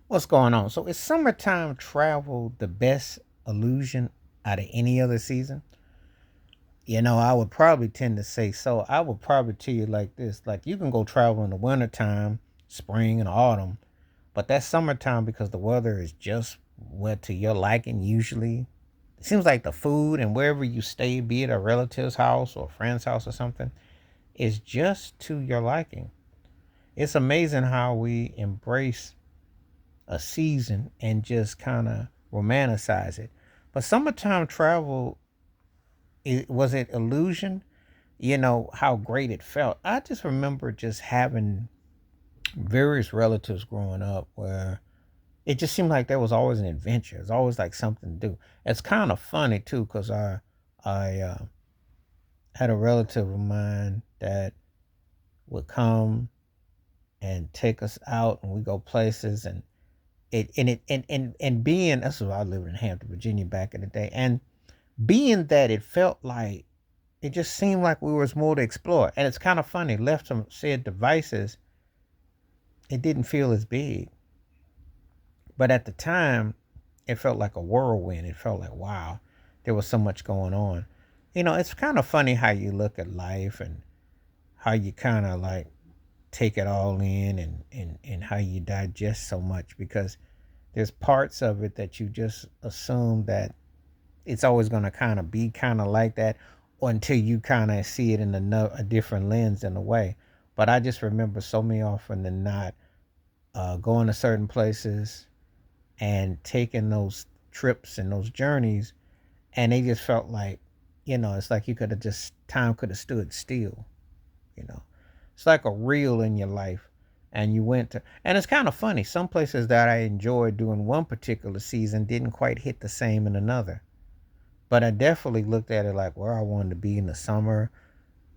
What's going on? So is summertime travel the best illusion out of any other season? I would probably tend to say so. I would probably tell you like this. Like you can go travel in the wintertime, spring and autumn, but that summertime because the weather is just what to your liking usually. It seems like the food and wherever you stay, be it a relative's house or a friend's house or something, is just to your liking. It's amazing how we embrace a season and just kind of romanticize it. But summertime travel, was it illusion? How great it felt. I just remember just having various relatives growing up where it just seemed like there was always an adventure. It's always like something to do. It's kind of funny too because I had a relative of mine that would come and take us out and we go places and being that's what I lived in Hampton, Virginia back in the day. And being that it felt like it just seemed like we was more to explore. And it's kind of funny, left some said devices, it didn't feel as big. But at the time, it felt like a whirlwind. It felt like, wow, there was so much going on. It's kind of funny how you look at life and how you kind of like take it all in and how you digest so much because there's parts of it that you just assume that it's always going to kind of be kind of like that or until you kind of see it in a different lens in a way. But I just remember so many often than not going to certain places and taking those trips and those journeys, and they just felt like, it's like you could have just time could have stood still. You know, it's like a reel in your life, and you went to, and it's kind of funny. Some places that I enjoyed doing one particular season didn't quite hit the same in another. But I definitely looked at it like where I wanted to be in the summer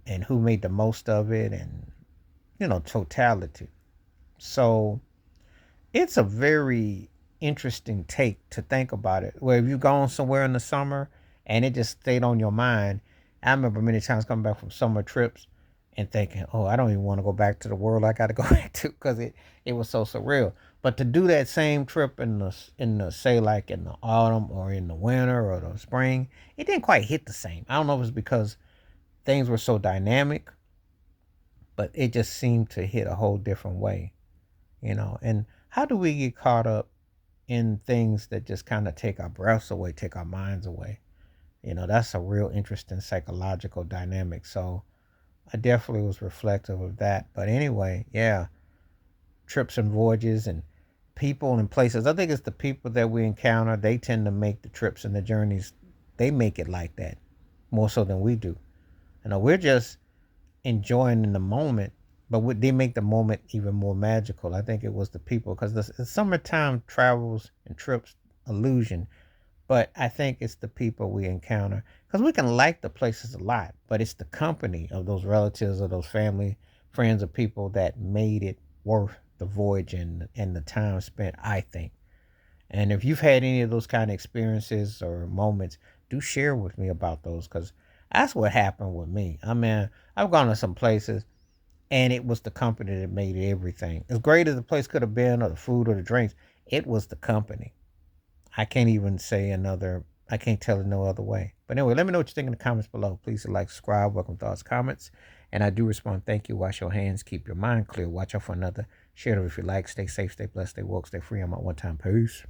and who made the most of it and, totality. So it's a very interesting take to think about it. Where if you've gone somewhere in the summer and it just stayed on your mind, I remember many times coming back from summer trips and thinking, "Oh, I don't even want to go back to the world I got to go back to because it was so surreal." But to do that same trip in the say like in the autumn or in the winter or the spring, it didn't quite hit the same. I don't know if it's because things were so dynamic, but it just seemed to hit a whole different way. And how do we get caught up in things that just kind of take our breaths away, take our minds away? That's a real interesting psychological dynamic. So I definitely was reflective of that. But anyway, yeah, trips and voyages and people and places. I think it's the people that we encounter. They tend to make the trips and the journeys. They make it like that more so than we do. We're just enjoying in the moment, but they make the moment even more magical. I think it was the people because the summertime travels and trips illusion, but I think it's the people we encounter because we can like the places a lot, but it's the company of those relatives or those family, friends, or people that made it worth the voyage and the time spent. I think. And if you've had any of those kind of experiences or moments, do share with me about those because that's what happened with me. I mean, I've gone to some places and it was the company that made everything. As great as the place could have been, or the food or the drinks, it was the company. I can't even say another. I can't tell it no other way. But anyway, let me know what you think in the comments below. Please like, subscribe, welcome thoughts, comments, and I do respond. Thank you. Wash your hands. Keep your mind clear. Watch out for another. Share it if you like. Stay safe. Stay blessed. Stay woke. Stay free. I'm out one time. Peace.